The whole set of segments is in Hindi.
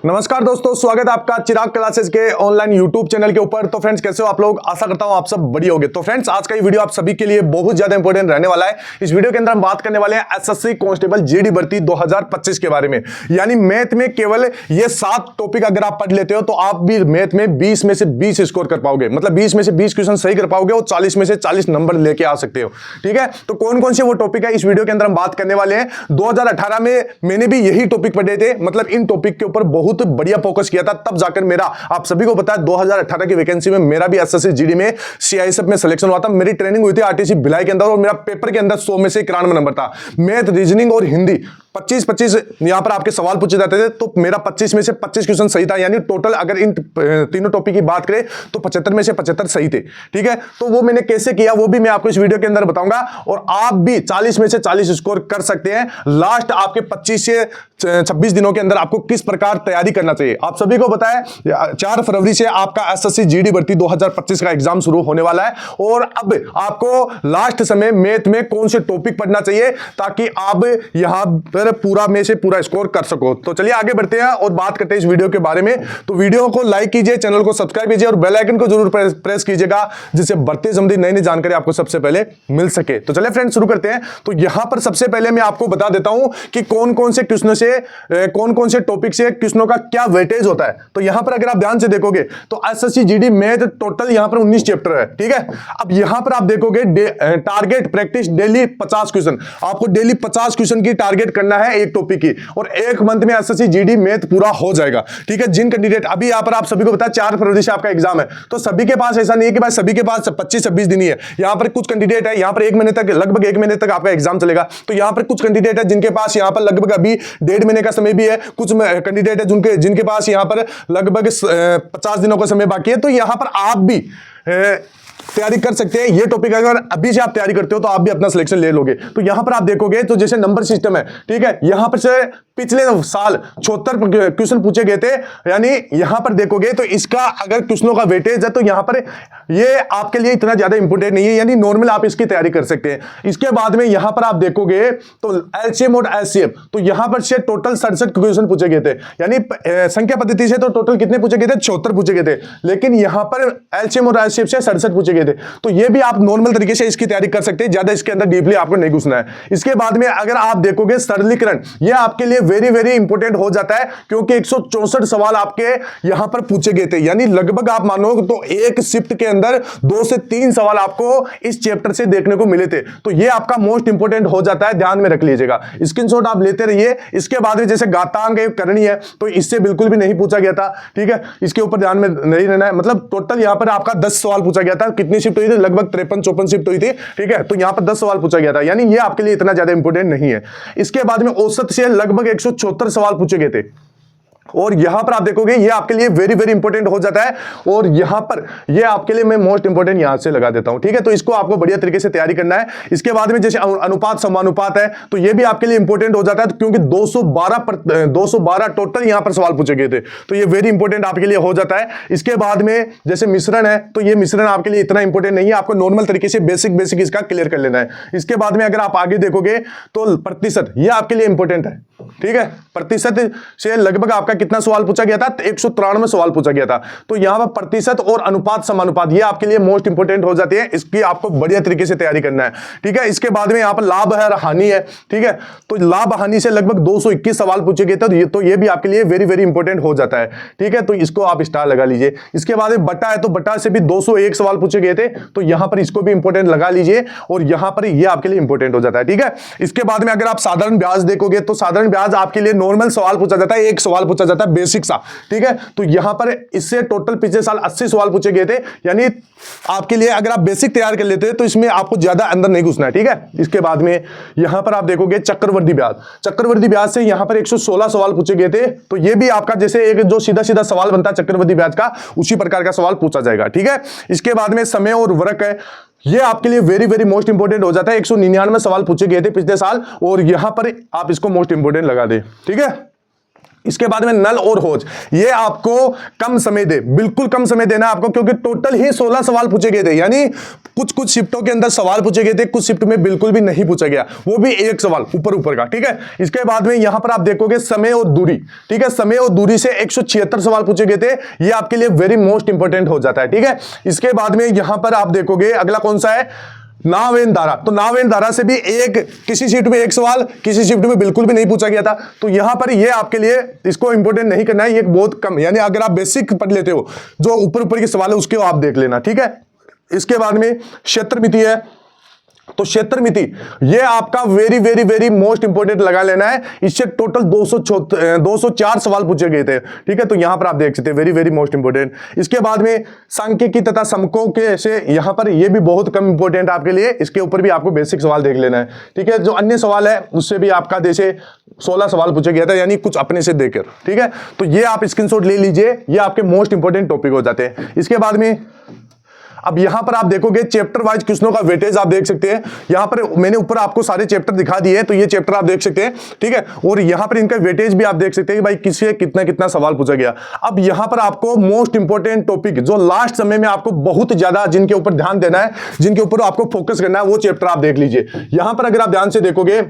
नमस्कार दोस्तों, स्वागत है आपका चिराग क्लासेस के ऑनलाइन यूट्यूब चैनल के ऊपर। तो फ्रेंड्स, कैसे हो आप लोग? आशा करता हूं आप सब बढ़िया होंगे। तो फ्रेंड्स, आज का ये वीडियो आप सभी के लिए बहुत ज्यादा इंपॉर्टेंट रहने वाला है। इस वीडियो के अंदर हम बात करने वाले हैं एसएससी कांस्टेबल जीडी भर्ती 2025 के बारे में। यानी मैथ में केवल ये 7 टॉपिक अगर आप पढ़ लेते हो तो आप भी मैथ में 20 में से 20 स्कोर कर पाओगे। मतलब 20 में से 20 क्वेश्चन सही कर पाओगे और 40 में से 40 नंबर लेके आ सकते हो। ठीक है, तो कौन कौन से वो टॉपिक है इस वीडियो के अंदर हम बात करने वाले हैं। 2018 में मैंने भी यही टॉपिक पढ़े थे। मतलब इन टॉपिक के ऊपर बहुत बढ़िया फोकस किया था, तब जाकर मेरा, आप सभी को पता है, 2018 की वैकेंसी में मेरा भी एसएससी जीडी में सीआईएसएफ में सिलेक्शन हुआ था। मेरी ट्रेनिंग हुई थी आरटीसी भिलाई के अंदर और मेरा पेपर के अंदर 100 में से 91 नंबर था। मैथ, रीजनिंग और हिंदी 25-25 यहां पर आपके सवाल पूछे जाते थे, तो मेरा 25 में से 25 क्वेश्चन सही था। यानी टोटल अगर इन तीनों टॉपिक की बात करें तो 75 में से 75 सही थे। ठीक है, तो वो मैंने कैसे किया वो भी मैं आपको इस वीडियो के अंदर बताऊंगा और आप भी 40 में से 40 स्कोर कर सकते हैं। लास्ट आपके 25 से 26 दिनों के अंदर आपको किस प्रकार तैयारी करना चाहिए। आप सभी को पता है 4 फरवरी से आपका एसएससी जीडी भर्ती 2025 का एग्जाम शुरू होने वाला है और अब आपको लास्ट समय मैथ में कौन से टॉपिक पढ़ना चाहिए ताकि आप यहां पर पूरा में से पूरा स्कोर कर सको। तो चलिए आगे बढ़ते हैं और बात करते हैं इस वीडियो के बारे में। तो वीडियो को लाइक कीजिए, चैनल को सब्सक्राइब कीजिए और बेल आइकन को जरूर प्रेस कीजिएगा, जिससे बढ़ते संबंधी नई नई जानकारी आपको सबसे पहले मिल सके। तो चलिए फ्रेंड्स, शुरू करते हैं। तो यहां पर सबसे पहले मैं आपको बता देता हूं कि कौन कौन से क्वेश्चनों से, कौन कौन से टॉपिक से क्वेश्चनों का क्या वेटेज होता है। तो यहां पर अगर आप ध्यान से देखोगे तो एसएससी जीडी मैथ टोटल यहां पर 19 चैप्टर है। ठीक है, अब यहां पर आप देखोगे टारगेट प्रैक्टिस डेली 50 क्वेश्चन, आपको डेली 50 क्वेश्चन की टारगेट करना है एक टॉपिक की, और एक मंथ में एसएससी जीडी मैथ पूरा हो जाएगा। ठीक है, जिन कैंडिडेट, अभी यहां पर आप सभी को पता है 4 फरवरी से आपका एग्जाम है, तो सभी के पास ऐसा नहीं है कि भाई सभी के पास 25-26 दिन ही है। यहां पर कुछ कैंडिडेट है, यहां पर 1 महीने तक, लगभग 1 महीने तक आपका एग्जाम चलेगा। तो यहां पर कुछ कैंडिडेट है जिनके पास यहां पर लगभग अभी 1.5 महीने का समय भी है, कुछ कैंडिडेट है जिनके पास यहां पर लगभग 50 दिनों का समय बाकी है। तो यहां पर आप भी तैयारी कर सकते हैं। ये टॉपिक अगर अभी से आप तैयारी करते हो तो आप भी अपना सिलेक्शन ले लोगे। तो यहां पर आप देखोगे तो जैसे नंबर सिस्टम है, ठीक है, यहां पर से पिछले साल 76 क्वेश्चन पूछे गए थे। यानी यहां पर देखोगे तो इसका अगर क्वेश्चनों का वेटेज है तो यहां पर ये आपके लिए इतना ज्यादा इंपोर्टेंट नहीं है, यानी नॉर्मल आप इसकी तैयारी कर सकते हैं। इसके बाद में यहां पर आप देखोगे तो एलसीएम और एचसीएफ, तो यहां पर से टोटल 67 क्वेश्चन पूछे गए थे। यानी संख्या पद्धति से तो टोटल कितने पूछे गए थे? 74 पूछे गए थे, लेकिन यहां पर एलसीएम और एचसीएफ से 67 पूछे गए थे। तो ये भी आप नॉर्मल तरीके से इसकी तैयारी कर सकते हैं, ज्यादा इसके अंदर डीपली आपको नहीं घुसना है। इसके बाद में अगर आप देखोगे सरलीकरण, ये आपके लिए वेरी वेरी इंपोर्टेंट हो जाता है, क्योंकि 164 सवाल आपके यहां पर पूछे गए थे। यानी लगभग आप मानो तो एक शिफ्ट के अंदर 2 से 3 सवाल आपको इस चैप्टर से देखने को मिले थे। तो ये आपका मोस्ट इंपोर्टेंट हो जाता है, ध्यान में रख लीजिएगा, स्क्रीनशॉट आप लेते रहिए। इसके बाद में जैसे घातांक करनी है तो इससे बिल्कुल भी नहीं पूछा गया था। ठीक है, इसके ऊपर ध्यान में नहीं रहना है। मतलब टोटल यहां पर आपका 10 सवाल पूछा गया था। कितनी शिफ्ट हुई थी? लगभग 53-54 शिफ्ट हुई थी। ठीक है, तो यहां पर 10 सवाल पूछा गया था, यानी ये आपके लिए इतना ज्यादा इंपोर्टेंट नहीं है। इसके बाद में औसत से लगभग 174 सवाल पूछे गए थे, और यहां पर आप देखोगे ये आपके लिए वेरी वेरी इंपॉर्टेंट हो जाता है। और यहां पर ये आपके लिए मैं मोस्ट इंपॉर्टेंट यहां से लगा देता हूं। ठीक है, तो इसको आपको बढ़िया तरीके से तैयारी करना है। इसके बाद में जैसे अनुपात समानुपात है, तो ये भी आपके लिए इंपॉर्टेंट हो जाता है, क्योंकि 212 टोटल यहां पर सवाल पूछे गए थे, तो ये वेरी इंपॉर्टेंट आपके लिए हो जाता है। इसके बाद में जैसे मिश्रण है, तो ये मिश्रण आपके लिए इतना इंपॉर्टेंट नहीं है, आपको नॉर्मल तरीके से बेसिक इसका क्लियर कर लेना है। इसके बाद में अगर आप आगे देखोगे तो प्रतिशत, ये आपके लिए इंपॉर्टेंट है। ठीक है, प्रतिशत से लगभग आपका कितना सवाल पूछा गया था? 193 सवाल पूछा गया था। तो यहां पर प्रतिशत और अनुपात समानुपात ये आपके लिए मोस्ट इंपोर्टेंट हो जाती है, इसकी आपको बढ़िया तरीके से तैयारी करना है। ठीक है, इसके बाद में यहां पर लाभ है, हानि है। ठीक है, तो लाभ हानि से लगभग 221 सवाल पूछे गए थे, तो ये भी आपके लिए वेरी वेरी इंपॉर्टेंट हो जाता है। ठीक है, तो इसको आप स्टार लगा लीजिए। इसके बाद में बटा है, तो बटा से भी 201 सवाल पूछे गए थे, तो यहां पर इसको भी इंपॉर्टेंट लगा लीजिए, और यहां पर ये आपके लिए इंपॉर्टेंट हो जाता है। ठीक है, इसके बाद में अगर आप साधारण ब्याज देखोगे तो साधारण ब्याज आपके लिए नॉर्मल सवाल पूछा जाता है, एक सवाल पूछा जाता है बेसिक सा। ठीक है, तो यहां पर इससे टोटल पिछले साल 80 सवाल पूछे गए थे। यानी आपके लिए अगर आप बेसिक तैयार कर लेते हैं तो इसमें आपको ज्यादा अंदर नहीं घुसना है। ठीक है, इसके बाद में यहां पर आप देखोगे चक्रवर्ती ब्याज, चक्रवर्ती ब्याज से यहां पर 116 सवाल पूछे गए थे। तो ये भी आपका जैसे एक जो सीधा सीधा सवाल बनता है चक्रवर्ती ब्याज का, उसी प्रकार का सवाल पूछा जाएगा। ठीक है, इसके बाद में समय और वर्क है, ये आपके लिए वेरी वेरी मोस्ट इंपोर्टेंट हो जाता है। 199 सवाल पूछे गए थे पिछले साल, और यहां पर आप इसको मोस्ट इंपोर्टेंट लगा दे। ठीक है, इसके बाद में नल और होज, ये आपको कम समय दे, बिल्कुल कम समय देना आपको, क्योंकि टोटल ही 16 सवाल पूछे गए थे। यानी कुछ कुछ शिफ्टों के अंदर सवाल पूछे गए थे, कुछ शिफ्ट में बिल्कुल भी नहीं पूछा गया, वो भी एक सवाल ऊपर ऊपर का। ठीक है, इसके बाद में यहां पर आप देखोगे समय और दूरी। ठीक है, समय और दूरी से 176 सवाल पूछे गए थे, ये आपके लिए वेरी मोस्ट इंपॉर्टेंट हो जाता है। ठीक है, इसके बाद में यहां पर आप देखोगे अगला कौन सा है, नाव एवं धारा। तो नाव एवं धारा से भी एक, किसी शिफ्ट में एक सवाल, किसी शिफ्ट में बिल्कुल भी नहीं पूछा गया था। तो यहां पर ये आपके लिए इसको इंपॉर्टेंट नहीं करना है, ये बहुत कम, यानी अगर आप बेसिक पढ़ लेते हो, जो ऊपर ऊपर के सवाल है उसके आप देख लेना। ठीक है, इसके बाद में क्षेत्र मिति है। तो क्षेत्र मिति ये आपका very very very most important लगा लेना है, इससे टोटल 204 सवाल पूछे गए थे। ठीक है, तो यहां पर आप देख सकते हैं वेरी वेरी मोस्ट इंपोर्टेंट। इसके बाद में सांख्यिकी तथा समकों के से यहां पर ये भी बहुत कम इंपोर्टेंट आपके लिए, इसके ऊपर भी आपको बेसिक सवाल देख लेना है। ठीक है, जो अन्य सवाल है उससे भी आपका जैसे 16 सवाल पूछे गया था, यानी कुछ अपने से देकर। ठीक है, तो ये आप स्क्रीनशॉट ले लीजिए, ये आपके मोस्ट इंपोर्टेंट टॉपिक हो जाते हैं। इसके बाद में अब यहां पर आप देखोगे चैप्टर वाइज क्वेश्चनों का वेटेज आप देख सकते हैं। यहां पर मैंने ऊपर आपको सारे चैप्टर दिखा दिए हैं, तो ये चैप्टर आप देख सकते हैं। ठीक है, और यहां पर इनका वेटेज भी आप देख सकते हैं कि भाई किससे कितना कितना सवाल पूछा गया। अब यहां पर आपको मोस्ट इंपोर्टेंट टॉपिक जो लास्ट समय में आपको बहुत ज्यादा जिनके ऊपर ध्यान देना है, जिनके ऊपर आपको फोकस करना है, वो चैप्टर आप देख लीजिए। यहां पर अगर आप ध्यान से देखोगे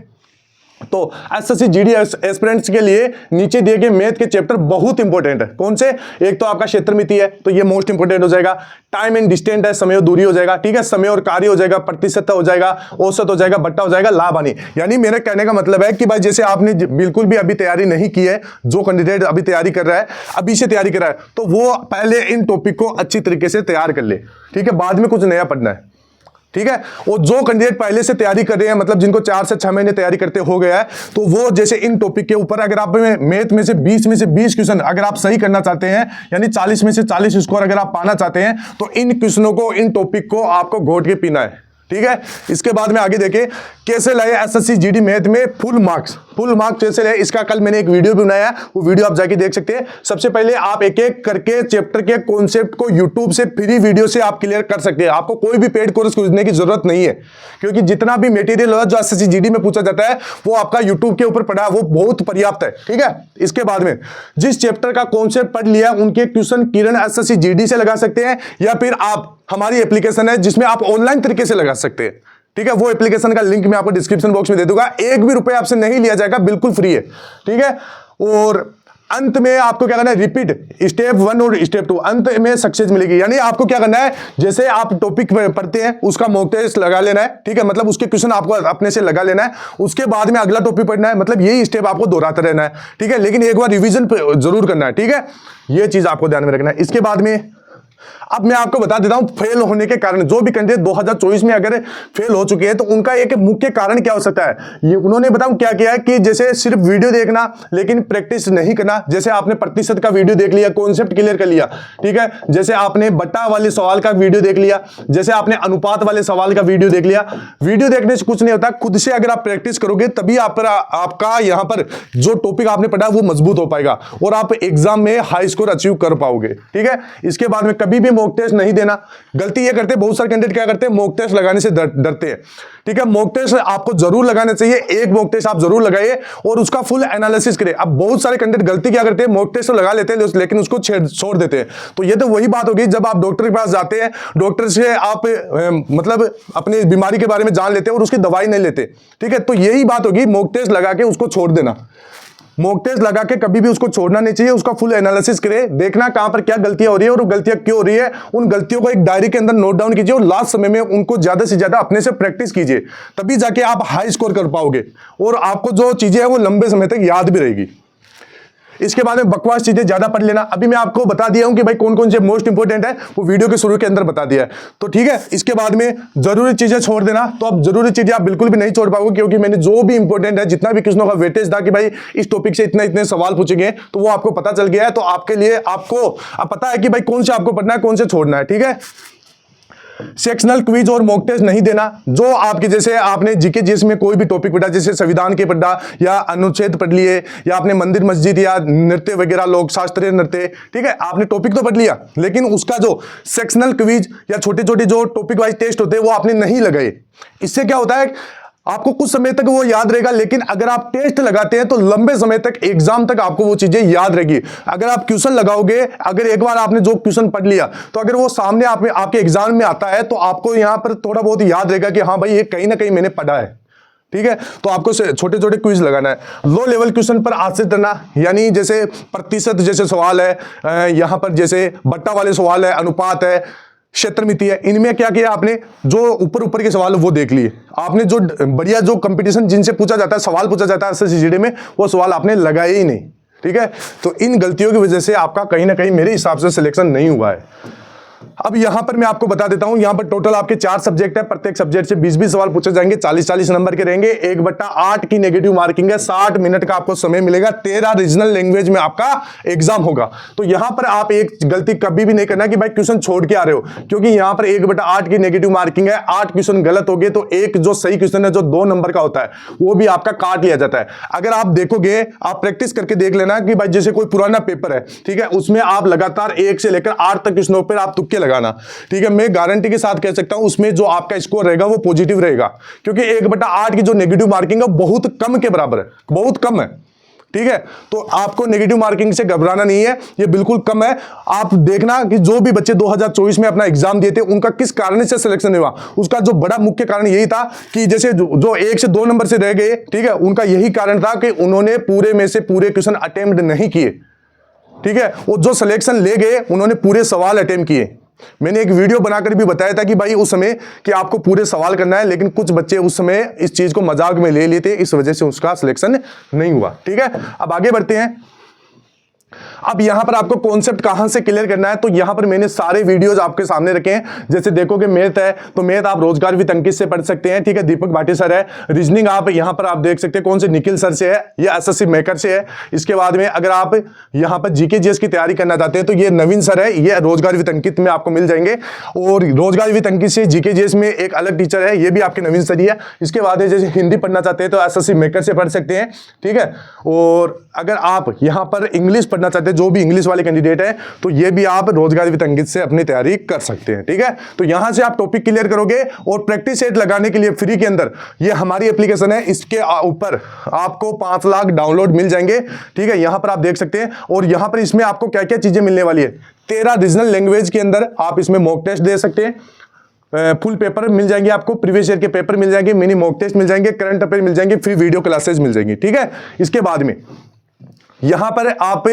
तो एसएससी जीडी एस्पिरेंट्स के लिए नीचे दिए गए मैथ के चैप्टर बहुत इंपॉर्टेंट है। कौन से, एक तो आपका क्षेत्र मिति है, तो ये मोस्ट इंपॉर्टेंट हो जाएगा। टाइम एंड डिस्टेंस है, समय और दूरी हो जाएगा। ठीक है, समय और कार्य हो जाएगा, प्रतिशत हो जाएगा, औसत हो जाएगा, बट्टा हो जाएगा, लाभ हानि। यानी मेरे कहने का मतलब है कि भाई जैसे आपने बिल्कुल भी अभी तैयारी नहीं की है, जो कैंडिडेट अभी तैयारी कर रहा है, अभी से तैयारी कर रहा है, तो वो पहले इन टॉपिक को अच्छी तरीके से तैयार कर ले। ठीक है, बाद में कुछ नया पढ़ना है। ठीक है, और जो कैंडिडेट पहले से तैयारी कर रहे हैं, मतलब जिनको 4 से 6 महीने तैयारी करते हो गया है, तो वो जैसे इन टॉपिक के ऊपर अगर आप मैथ में से 20 क्वेश्चन अगर आप सही करना चाहते हैं, यानी 40 में से 40 स्कोर अगर आप पाना चाहते हैं, तो इन क्वेश्चनों को, इन टॉपिक को आपको घोट के पीना है। ठीक है, इसके बाद में आगे देखें कैसे लाए एसएससी जीडी मैथ में फुल मार्क्स कैसे लाए, इसका कल मैंने एक वीडियो भी बनाया, वो वीडियो आप जाके देख सकते हैं। सबसे पहले आप एक एक करके चैप्टर के कॉन्सेप्ट को यूट्यूब से फ्री वीडियो से आप क्लियर कर सकते हैं। आपको कोई भी पेड कोर्स खरीदने की जरूरत नहीं है, क्योंकि जितना भी मटेरियल है जो एसएससी जीडी में पूछा जाता है वो आपका यूट्यूब के ऊपर पड़ा है, वो बहुत पर्याप्त है। ठीक है, इसके बाद में जिस चैप्टर का कॉन्सेप्ट पढ़ लिया उनके क्वेश्चन किरण एसएससी जीडी से लगा सकते हैं, या फिर आप हमारी एप्लीकेशन है जिसमें आप ऑनलाइन तरीके से लगा सकते हैं। ठीक है, वो एप्लीकेशन का लिंक मैं आपको डिस्क्रिप्शन बॉक्स में दे दूंगा, एक भी रुपए आपसे नहीं लिया जाएगा, बिल्कुल फ्री है। ठीक है, और अंत में आपको क्या करना है, रिपीट स्टेप 1 और स्टेप 2, अंत में सक्सेस मिलेगी। यानी आपको क्या करना है, जैसे आप टॉपिक पढ़ते हैं उसका मॉक टेस्ट लगा लेना है। ठीक है, मतलब उसके क्वेश्चन आपको अपने से लगा लेना है, उसके बाद में अगला टॉपिक पढ़ना है, मतलब यही स्टेप आपको दोहराते रहना है। ठीक है, लेकिन एक बार रिविजन जरूर करना है। ठीक है, ये चीज आपको ध्यान में रखना है। इसके बाद में अब मैं आपको बता देता हूं फेल होने के कारण। जो भी कैंडिडेट 2024 में अगर फेल हो चुके हैं तो उनका एक मुख्य कारण क्या हो सकता है, ये उन्होंने बताऊं क्या किया है कि जैसे सिर्फ वीडियो देखना लेकिन प्रैक्टिस नहीं करना। जैसे आपने प्रतिशत का वीडियो देख लिया, कॉन्सेप्ट क्लियर कर लिया। ठीक है, जैसे आपने बट्टा वाले सवाल का वीडियो देख लिया, जैसे आपने अनुपात वाले सवाल का वीडियो देख लिया। वीडियो देखने से कुछ नहीं होता, खुद से अगर आप प्रैक्टिस करोगे तभी आपका यहां पर जो टॉपिक आपने पढ़ा वो मजबूत हो पाएगा और आप एग्जाम में हाई स्कोर अचीव कर पाओगे। ठीक है, इसके बाद में कभी भी मॉक टेस्ट नहीं देना। गलती ये करते हैं बहुत सारे कैंडिडेट, क्या करते हैं, मॉक टेस्ट लगाने से डरते हैं। ठीक है, मॉक टेस्ट आपको जरूर लगाना चाहिए, एक मॉक टेस्ट आप जरूर लगाइए और उसका फुल एनालिसिस करें। अब बहुत सारे कैंडिडेट गलती क्या करते हैं, मॉक टेस्ट तो लगा लेते हैं लेकिन उसको छोड़ देते हैं। तो ये तो वही बात होगी जब आप डॉक्टर के पास जाते हैं, डॉक्टर से आप मतलब अपनी बीमारी के बारे में जान लेते हैं और उसकी दवाई नहीं लेते। ठीक है, तो यही बात होगी, मॉक टेस्ट लगा के उसको छोड़ देना। मॉक टेस्ट लगा के कभी भी उसको छोड़ना नहीं चाहिए, उसका फुल एनालिसिस करें, देखना कहां पर क्या गलतियां हो रही है और वो गलतियां क्यों हो रही है। उन गलतियों को एक डायरी के अंदर नोट डाउन कीजिए और लास्ट समय में उनको ज्यादा से ज्यादा अपने से प्रैक्टिस कीजिए, तभी जाके आप हाई स्कोर कर पाओगे और आपको जो चीजें हैं वो लंबे समय तक याद भी रहेगी। इसके बाद में बकवास चीजें ज्यादा पढ़ लेना। अभी मैं आपको बता दिया हूं कि भाई कौन कौन से मोस्ट इंपोर्टेंट है, वो वीडियो के शुरू के अंदर बता दिया है। तो ठीक है, इसके बाद में जरूरी चीजें छोड़ देना। तो अब जरूरी चीजें आप बिल्कुल भी नहीं छोड़ पाओगे, क्योंकि मैंने जो भी इंपोर्टेंट है, जितना भी क्वेश्चनों का वेटेज था कि भाई इस टॉपिक से इतने सवाल पूछेंगे, तो वो आपको पता चल गया है। तो आपके लिए आपको अब पता है कि भाई कौन से आपको पढ़ना है, कौन से छोड़ना है। ठीक है, सेक्शनल क्विज और मॉक टेस्ट नहीं देना। जो आपके जैसे आपने जीके जीएस में कोई भी टॉपिक पढ़ा, जैसे संविधान के पढ़ा या अनुच्छेद पढ़ लिए, या आपने मंदिर मस्जिद या नृत्य वगैरह, लोक शास्त्रीय नृत्य, ठीक है, आपने टॉपिक तो पढ़ लिया, लेकिन उसका जो सेक्शनल क्विज या छोटे छोटे जो टॉपिक वाइज टेस्ट होते हैं वो आपने नहीं लगाए। इससे क्या होता है, आपको कुछ समय तक वो याद रहेगा, लेकिन अगर आप टेस्ट लगाते हैं तो लंबे समय तक, एग्जाम तक आपको वो चीजें याद रहेगी। अगर आप क्वेश्चन लगाओगे, अगर एक बार आपने जो क्वेश्चन पढ़ लिया तो अगर वो सामने आपके एग्जाम में आता है तो आपको यहां पर थोड़ा बहुत याद रहेगा कि हाँ भाई ये कहीं ना कहीं मैंने पढ़ा है। ठीक है, तो आपको छोटे छोटे क्विज लगाना है। लो लेवल क्वेश्चन पर आश्रित रहना, यानी जैसे प्रतिशत जैसे सवाल है, यहां पर जैसे बट्टा वाले सवाल है, अनुपात है, क्षेत्रमिति है, इनमें क्या किया आपने, जो ऊपर ऊपर के सवाल वो देख लिए आपने। जो बढ़िया जो कंपटीशन जिनसे पूछा जाता है, सवाल पूछा जाता है एसएससी में, वो सवाल आपने लगाए ही नहीं। ठीक है, तो इन गलतियों की वजह से आपका कहीं ना कहीं मेरे हिसाब से सिलेक्शन नहीं हुआ है। अब यहां पर मैं आपको बता देता हूं, यहां पर टोटल आपके 4 सब्जेक्ट है, प्रत्येक सब्जेक्ट से 20-20 सवाल पूछे जाएंगे, 40-40 नंबर के रहेंगे। 1/8 की नेगेटिव मार्किंग है, 60 मिनट का आपको समय मिलेगा, 13 रीजनल लैंग्वेज में आपका एग्जाम होगा। तो यहां पर आप एक गलती कभी भी नहीं करना कि भाई क्वेश्चन छोड़ के आ रहे हो, क्योंकि यहां पर 1/8 की नेगेटिव मार्किंग है। 8 क्वेश्चन गलत हो गए तो एक जो सही क्वेश्चन है, जो 2 नंबर का होता है, वो भी आपका काट लिया जाता है। अगर आप देखोगे, आप प्रैक्टिस करके देख लेना कि भाई जैसे कोई पुराना पेपर है, ठीक है, उसमें आप लगातार 1 से लेकर 8 तक क्वेश्चनों पर आप तुक्के लगाना। ठीक है, मैं गारंटी के साथ कह सकता हूं उसमें जो आपका स्कोर रहेगा वो पॉजिटिव रहेगा, क्योंकि 1/8 की जो नेगेटिव मार्किंग है बहुत कम के बराबर है, बहुत कम है। ठीक है, तो आपको नेगेटिव मार्किंग से घबराना नहीं है, ये बिल्कुल कम है। आप देखना कि जो भी बच्चे 2024 में अपना एग्जाम दिए थे, उनका किस कारण से सिलेक्शन हुआ, उसका जो बड़ा मुख्य कारण यही था कि जैसे जो 1 से 2 नंबर से रह गए, ठीक है, उनका यही कारण था कि उन्होंने पूरे में से पूरे क्वेश्चन अटेम्प्ट नहीं किए। ठीक है, वो जो सिलेक्शन ले गए उन्होंने पूरे सवाल अटेम्प्ट किए। मैंने एक वीडियो बनाकर भी बताया था कि भाई उस समय कि आपको पूरे सवाल करना है, लेकिन कुछ बच्चे उस समय इस चीज को मजाक में ले लेते, इस वजह से उसका सिलेक्शन नहीं हुआ। ठीक है, अब आगे बढ़ते हैं। अब यहां पर आपको कॉन्सेप्ट कहां से क्लियर करना है, तो यहां पर मैंने सारे वीडियोस आपके सामने रखे हैं। जैसे देखोगे मैथ है तो मैथ आप रोजगार विद अंकित से पढ़ सकते हैं। ठीक है, दीपक भाटी सर है। रीजनिंग आप यहां पर आप देख सकते हैं कौन से, निखिल सर से है, या एसएससी मेकर से है। इसके बाद में अगर आप यहां पर जीके जीएस की तैयारी करना चाहते हैं तो ये नवीन सर है, ये रोजगार विद अंकित में आपको मिल जाएंगे। और रोजगार विद अंकित से जीके जीएस में एक अलग टीचर है, ये भी आपके नवीन सर ही है। इसके बाद जैसे हिंदी पढ़ना चाहते हैं तो एसएससी मेकर से पढ़ सकते हैं। ठीक है, और अगर आप यहां पर इंग्लिश पढ़ना चाहते हैं, जो भी इंग्लिश वाले कैंडिडेट है, तो ये भी आप रोजगार विद अंकित से अपनी तैयारी कर सकते हैं। ठीक है, तो यहां से आप टॉपिक क्लियर करोगे। और प्रैक्टिस सेट लगाने के लिए फ्री के अंदर ये हमारी एप्लीकेशन है, इसके ऊपर आपको 5 लाख डाउनलोड मिल जाएंगे। ठीक है, यहां पर आप देख सकते हैं। और यहां पर इसमें आपको क्या क्या चीजें मिलने वाली है, 13 रीजनल लैंग्वेज के अंदर आप इसमें मॉक टेस्ट दे सकते हैं, फुल पेपर मिल जाएंगे आपको, प्रीवियस ईयर के पेपर मिल जाएंगे, मिनी मॉक टेस्ट मिल जाएंगे, करंट अफेयर मिल जाएंगे, फ्री वीडियो क्लासेस मिल जाएंगी। ठीक है, इसके बाद में यहां पर आप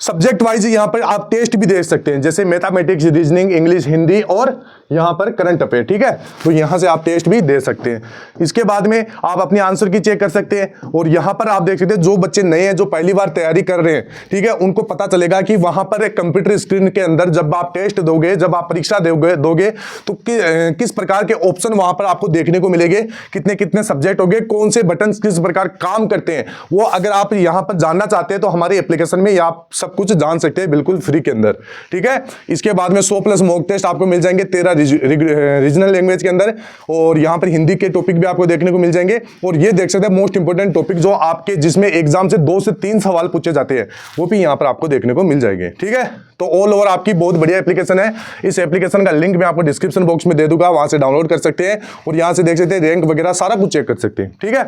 सब्जेक्ट वाइज यहां पर आप टेस्ट भी दे सकते हैं, जैसे मैथमेटिक्स, रीजनिंग, इंग्लिश, हिंदी और यहां पर करंट अफेयर। ठीक है, तो यहां से आप टेस्ट भी दे सकते हैं। इसके बाद में आप अपने आंसर की चेक कर सकते हैं। और यहां पर आप देख सकते हैं जो बच्चे नए हैं, जो पहली बार तैयारी कर रहे हैं, ठीक है, उनको पता चलेगा कि वहां पर एक कंप्यूटर स्क्रीन के अंदर जब आप टेस्ट दोगे, जब आप परीक्षा दोगे तो किस प्रकार के ऑप्शन वहां पर आपको देखने को मिलेंगे, कितने कितने सब्जेक्ट होंगे, कौन से बटन किस प्रकार काम करते हैं, वो अगर आप यहां पर जानना चाहते हैं तो हमारी एप्लीकेशन में आप सब कुछ जान सकते हैं बिल्कुल फ्री के अंदर। ठीक है, इसके बाद में 100+ मॉक टेस्ट आपको मिल जाएंगे 13 रीजनल लैंग्वेज के अंदर। और यहां पर हिंदी के टॉपिक भी आपको देखने को मिल जाएंगे। और ये देख सकते हैं मोस्ट इंपोर्टेंट टॉपिक जो आपके, जिसमें एग्जाम से 2 से 3 सवाल पूछे जाते हैं, वो भी यहां पर आपको देखने को मिल जाएंगे। ठीक है, तो ऑल ओवर आपकी बहुत बढ़िया एप्लीकेशन है। इस एप्लीकेशन का लिंक मैं आपको डिस्क्रिप्शन बॉक्स में दे दूंगा, वहां से डाउनलोड कर सकते हैं और यहां से देख सकते हैं रैंक वगैरह सारा कुछ चेक कर सकते हैं। ठीक है,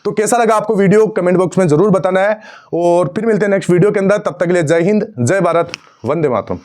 तो कैसा लगा आपको वीडियो कमेंट बॉक्स में जरूर बताना है। और फिर मिलते हैं नेक्स्ट वीडियो के अंदर, तब तक के लिए जय हिंद, जय भारत, वंदे मातरम।